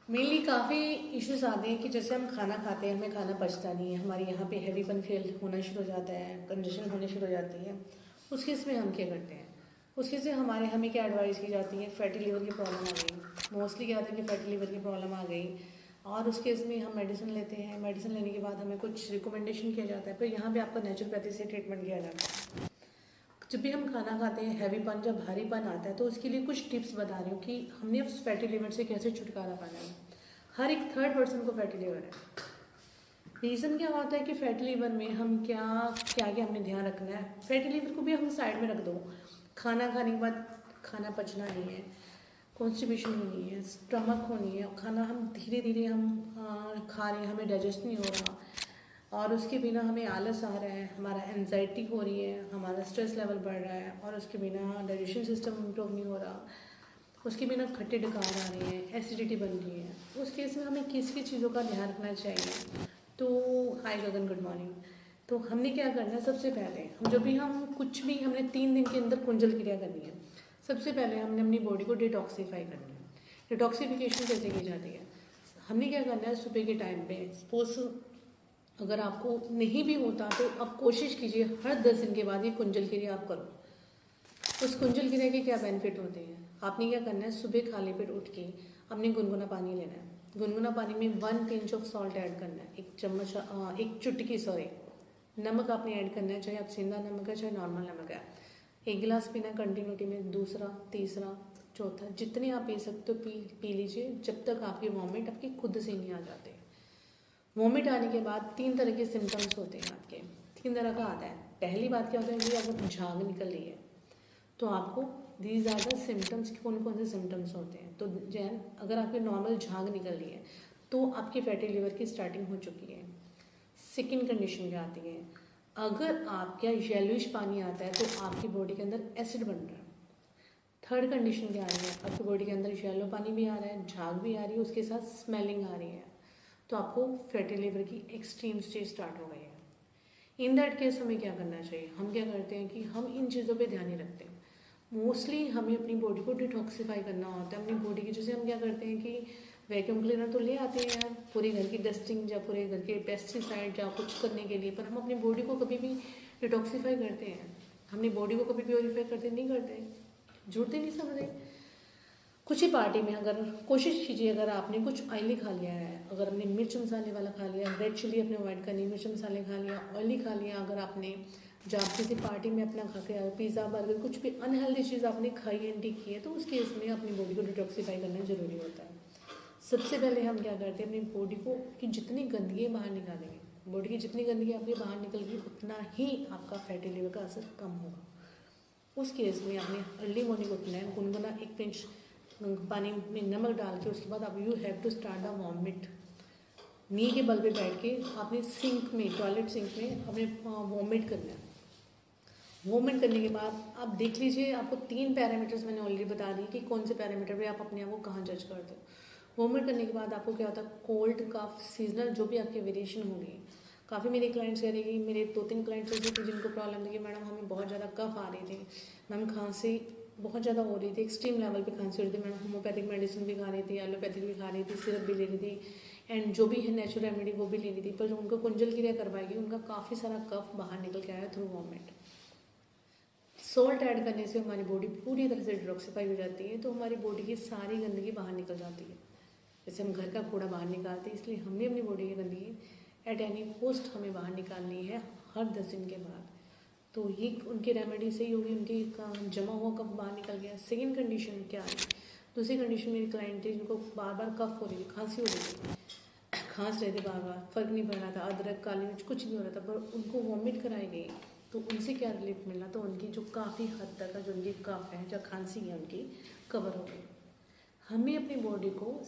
Mainly काफ़ी issues आते हैं कि जैसे हम खाना खाते हैं, हमें खाना पचता नहीं है, हमारे यहाँ पे हैवीपन फील होना शुरू हो जाता है, कंजेशन होने शुरू हो जाती है। उस केस में हम क्या करते हैं, उस केस में हमें क्या एडवाइस की जाती है, फैटी लिवर की प्रॉब्लम आ गई। मोस्टली क्या होता है कि फैटी लिवर की प्रॉब्लम आ गई और उस केस में हम मेडिसिन लेते हैं। मेडिसिन लेने के बाद हमें कुछ रिकमेंडेशन किया जाता है, फिर यहाँ पे आपका नेचुरोपैथी से ट्रीटमेंट किया जाता है। जब भी हम खाना खाते हैं, हैवीपन जब भारीपन आता है, तो उसके लिए कुछ टिप्स बता रही हूँ कि हमने उस फैटी लिवर से कैसे छुटकारा पाना है। हर एक थर्ड पर्सन को फैटी लिवर है। रीज़न क्या होता है कि फैटी लिवर में हम क्या क्या क्या हमने ध्यान रखना है। फैटी लिवर को भी हम साइड में रख दो, खाना खाने के बाद खाना पचना नहीं है, कॉन्स्टिपेशन होनी है, स्टमक होनी है, खाना हम धीरे धीरे खा रहे हैं, हमें डाइजेस्ट नहीं हो रहा और उसके बिना हमें आलस आ रहा है, हमारा एनजाइटी हो रही है, हमारा स्ट्रेस लेवल बढ़ रहा है और उसके बिना डाइजेशन सिस्टम इम्प्रूव नहीं हो रहा, उसके बिना खट्टे डकार आ रहे हैं, एसिडिटी बन रही है। उस केस में हमें किस किस चीज़ों का ध्यान रखना चाहिए। तो हाय गगन, गुड मॉर्निंग। तो हमने क्या करना है, सबसे पहले हम कुछ भी हमने 3 दिन के अंदर कुंजल क्रिया करनी है। सबसे पहले हमने अपनी बॉडी को डिटॉक्सीफाई करना है। डिटॉक्सीफिकेशन कैसे की जाती है, हमने क्या करना है, सुबह के टाइम पे सपोज अगर आपको नहीं भी होता तो आप कोशिश कीजिए हर 10 दिन के बाद ये कुंजल क्रिया आप करो। उस कुंजल क्रिया के क्या बेनिफिट होते हैं, आपने क्या करना है, सुबह खाली पेट उठ के आपने गुनगुना पानी लेना है। गुनगुना पानी में 1 पिंच ऑफ सॉल्ट ऐड करना है, एक चुटकी नमक आपने ऐड करना है, चाहे आप सेंधा नमक है चाहे नॉर्मल नमक है। 1 गिलास पीना कंटिन्यूटी में, दूसरा, तीसरा, चौथा, जितने आप पी सकते हो पी लीजिए, जब तक आपके वॉमिट आपकी खुद से नहीं आ जाते। वॉमिट आने के बाद 3 तरह के सिम्टम्स होते हैं आपके, 3 तरह का आता है। पहली बात क्या होता है कि अगर झाग निकल रही है तो आपको दीज आर द सिम्टम्स, कौन कौन से सिम्टम्स होते हैं। तो जैन अगर आपके नॉर्मल झाग निकल रही है तो आपकी फैटी लिवर की स्टार्टिंग हो चुकी है। सेकेंड कंडीशन क्या आती है, अगर आपका येलोइश पानी आता है तो आपकी बॉडी के अंदर एसिड बन रहा है। थर्ड कंडीशन क्या आ रही है, आपकी बॉडी के अंदर येलो पानी भी आ रहा है, झाग भी आ रही है, उसके साथ स्मेलिंग आ रही है, तो आपको फैटी लिवर की एक्सट्रीम स्टेज स्टार्ट हो गई है। इन दैट केस हमें क्या करना चाहिए, हम क्या करते हैं कि हम इन चीज़ों पे ध्यान नहीं रखते। मोस्टली हमें अपनी बॉडी को डिटॉक्सीफाई करना होता है। अपनी बॉडी की जैसे हम क्या करते हैं कि वैक्यूम क्लीनर तो ले आते हैं यार पूरे घर की डस्टिंग या पूरे घर के पेस्टिसाइड या कुछ करने के लिए, पर हम अपनी बॉडी को कभी भी डिटॉक्सीफाई करते हैं, हमने बॉडी को कभी प्योरीफाई करते नहीं करते, जुड़ते नहीं समझे। कुछ ही पार्टी में अगर कोशिश कीजिए, अगर आपने कुछ ऑयली खा लिया है, अगर आपने मिर्च मसाले वाला खा लिया, रेड चिली अपने अवॉइड करनी, मिर्च मसाले खा लिया, ऑयली खा लिया, अगर आपने जब किसी पार्टी में अपना खा के आए पिज़्ज़ा बर्गर कुछ भी अनहेल्दी चीज़ आपने खाई एंड की है, तो उस केस में अपनी बॉडी को डिटॉक्सीफाई करना जरूरी होता है। सबसे पहले हम क्या करते हैं, अपनी बॉडी को कि जितनी गंदगी बाहर निकालेंगे, बॉडी की जितनी गंदगी आपकी बाहर निकलेगी उतना ही आपका फैटी लिवर का असर कम होगा। उस केस में आपने अर्ली मॉर्निंग उठना है, गुनगुना 1 पिंच पानी में नमक डाल के, उसके बाद आप you have to start the vomit. Knee के बल पे बैठ के आपने सिंक में, टॉयलेट सिंक में अपने वॉमिट करना है। वॉमिट करने के बाद आप देख लीजिए, आपको 3 पैरामीटर्स मैंने ऑलरेडी बता दी कि कौन से पैरामीटर पे आप अपने आप को कहाँ जज करते हो। वॉमिट करने के बाद आपको क्या होता है, कोल्ड कफ सीजनल जो भी आपके वेरिएशन होंगे। काफ़ी मेरे क्लाइंट्स कह रहे कि मेरे 2-3 क्लाइंट्स ऐसे थे जिनको प्रॉब्लम थी कि मैडम हमें बहुत ज़्यादा कफ आ रही थी, मैम खांसी बहुत ज़्यादा हो रही थी, एक्सट्रीम लेवल पे खांसी हो रही थी, मैडम होम्योपैथिक मेडिसिन भी खा रही थी, एलोपैथिक भी खा रही थी, सिरप भी ले रही थी एंड जो भी है नेचुरल रेमेडी वो भी ले रही थी, पर जो उनको कुंजल क्रिया करवाएगी उनका काफ़ी सारा कफ बाहर निकल के आया थ्रू वॉमिट। सॉल्ट ऐड करने से हमारी बॉडी पूरी तरह से डिटॉक्सीफाई हो जाती है, तो हमारी बॉडी की सारी गंदगी बाहर निकल जाती है। जैसे हम घर का कूड़ा बाहर निकालते हैं, इसलिए हमने अपनी बॉडी की गंदगी एट एनी कॉस्ट हमें बाहर निकालनी है हर 10 दिन के बाद। तो ये उनकी रेमेडी से ही होगी, उनकी जमा हुआ कफ बाहर निकल गया। सेकेंड कंडीशन क्या है, दूसरी कंडीशन मेरी क्लाइंट थी जिनको बार बार कफ हो रही थी, खांसी हो रही थी, खांस रहे थे बार बार, फर्क नहीं पड़ रहा था, अदरक काली मिर्च कुछ नहीं हो रहा था, पर उनको वॉमिट कराई गई तो उनसे क्या रिलीफ मिला, तो उनकी जो काफ़ी हद तक का जो उनकी कफ है, जो खांसी है उनकी कवर हो गई। हमें अपनी बॉडी को